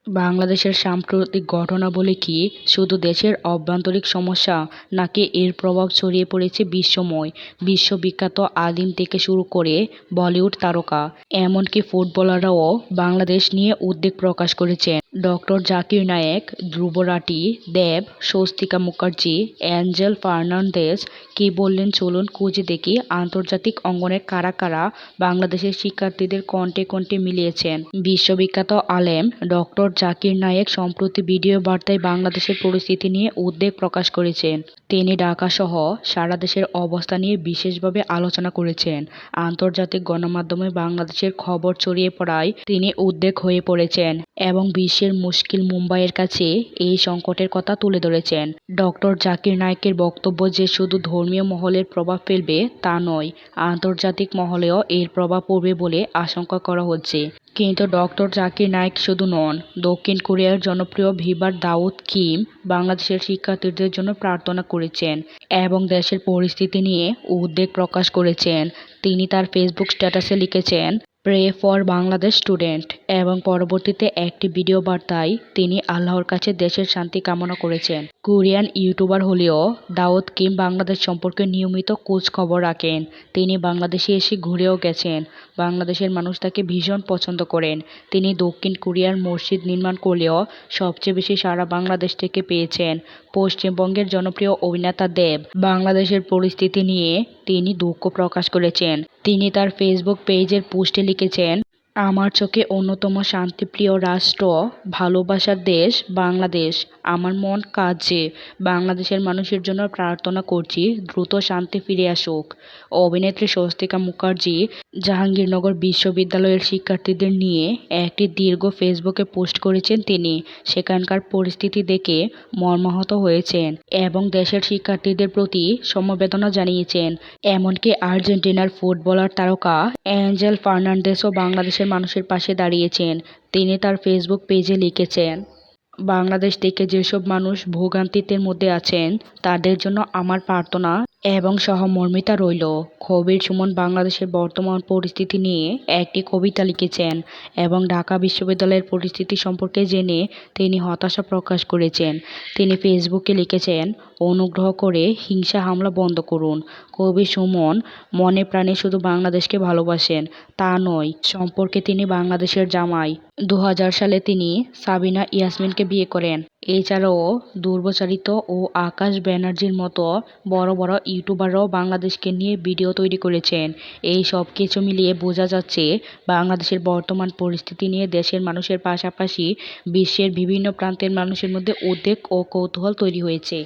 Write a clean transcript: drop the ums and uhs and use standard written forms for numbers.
বাংলাদেশের সাম্প্রতিক ঘটনাবলী কি শুধু দেশের অভ্যন্তরীণ সমস্যা, নাকি এর প্রভাব ছড়িয়ে পড়েছে বিশ্বময়? বিশ্ববিখ্যাত আলিম থেকে শুরু করে বলিউড তারকা, এমনকি ফুটবলাররাও বাংলাদেশ নিয়ে উদ্বেগ প্রকাশ করেছেন। ডক্টর জাকির নায়েক, ধ্রুব রাঠি, দেব, স্বস্তিকা মুখার্জি, অ্যাঞ্জেল ফার্নান্দেজ কি বললেন চলুন খুঁজে দেখি আন্তর্জাতিক অঙ্গনে কারা কারা বাংলাদেশের শিক্ষার্থীদের কণ্ঠে কণ্ঠে মিলিয়েছেন। বিশ্ববিখ্যাত আলেম ডক্টর জাকির নায়েক সম্প্রতি ভিডিও বার্তায় বাংলাদেশের পরিস্থিতি নিয়ে উদ্বেগ প্রকাশ করেছেন। তিনি ঢাকাসহ সারা দেশের অবস্থা নিয়ে বিশেষভাবে আলোচনা করেছেন। আন্তর্জাতিক গণমাধ্যমে বাংলাদেশের খবর ছড়িয়ে পড়ায় তিনি উদ্বেগ হয়ে পড়েছেন এবং বিশ্বের মুশকিল মুম্বাইয়ের কাছে এই সংকটের কথা তুলে ধরেছেন। ডক্টর জাকির নায়েকের বক্তব্য যে শুধু ধর্মীয় মহলের প্রভাব ফেলবে তা নয়, আন্তর্জাতিক মহলেও এর প্রভাব পড়বে বলে আশঙ্কা করা হচ্ছে। কিন্তু ডক্টর জাকির নায়েক শুধু নন, দক্ষিণ কোরিয়ার জনপ্রিয় ভিভার দাউদ কিম বাংলাদেশের শিক্ষার্থীদের জন্য প্রার্থনা করেছেন এবং দেশের পরিস্থিতি নিয়ে উদ্বেগ প্রকাশ করেছেন। তিনি তার ফেসবুক স্ট্যাটাসে লিখেছেন, প্রে ফর বাংলাদেশ স্টুডেন্ট, এবং পরবর্তীতে একটি ভিডিও বার্তায় তিনি আল্লাহর কাছে দেশের শান্তি কামনা করেছেন। কোরিয়ান ইউটিউবার হলেও দাউদ কিম বাংলাদেশ সম্পর্কে নিয়মিত খোঁজ খবর রাখেন। তিনি বাংলাদেশে এসে ঘুরেও গেছেন। বাংলাদেশের মানুষ তাকে ভীষণ পছন্দ করেন। তিনি দক্ষিণ কোরিয়ার মসজিদ নির্মাণ করলেও সবচেয়ে বেশি সাড়া বাংলাদেশ থেকে পেয়েছেন। পশ্চিমবঙ্গের জনপ্রিয় অভিনেতা দেব বাংলাদেশের পরিস্থিতি নিয়ে তিনি দুঃখ প্রকাশ করেছেন। তিনি তার ফেসবুক পেজের পোস্টে লিখেছেন, আমার চোখে অন্যতম শান্তিপ্রিয় রাষ্ট্র, ভালোবাসার দেশ বাংলাদেশ। আমার মন কাঁদছে। বাংলাদেশের মানুষের জন্য প্রার্থনা করছি দ্রুত শান্তি ফিরে আসুক। অভিনেত্রী স্বস্তিকা মুখার্জি জাহাঙ্গীরনগর বিশ্ববিদ্যালয়ের শিক্ষার্থীদের নিয়ে একটি দীর্ঘ ফেসবুকে পোস্ট করেছেন তিনি। সেখানকার পরিস্থিতি দেখে মর্মাহত হয়েছেন এবং দেশের শিক্ষার্থীদের প্রতি সমবেদনা জানিয়েছেন। এমনকি আর্জেন্টিনার ফুটবলার তারকা অ্যাঞ্জেল ফার্নান্দেজও বাংলাদেশের মানুষের পাশে দাঁড়িয়েছেন। তিনি তার ফেসবুক পেজে লিখেছেন, বাংলাদেশ থেকে যেসব মানুষ ভোগান্তির মধ্যে আছেন তাদের জন্য আমার প্রার্থনা এবং সহমর্মিতা রইল। কবির সুমন বাংলাদেশের বর্তমান পরিস্থিতি নিয়ে একটি কবিতা লিখেছেন এবং ঢাকা বিশ্ববিদ্যালয়ের পরিস্থিতি সম্পর্কে জেনে তিনি হতাশা প্রকাশ করেছেন। তিনি ফেসবুকে লিখেছেন, অনুগ্রহ করে হিংসা হামলা বন্ধ করুন। কবি সুমন মনে প্রাণে শুধু বাংলাদেশকে ভালোবাসেন তা নয়, সম্পর্কে তিনি বাংলাদেশের জামাই। 2000 সালে তিনি সাবিনা ইয়াসমিনকে বিয়ে করেন। এছাড়াও ধ্রুবচারিত ও আকাশ ব্যানার্জির মতো বড় বড় ইউটিউবাররাও বাংলাদেশকে নিয়ে ভিডিও তৈরি করেছেন। এই সব কিছু মিলিয়ে বোঝা যাচ্ছে বাংলাদেশের বর্তমান পরিস্থিতি নিয়ে দেশের মানুষের পাশাপাশি বিশ্বের বিভিন্ন প্রান্তের মানুষের মধ্যে উদ্বেগ ও কৌতূহল তৈরি হয়েছে।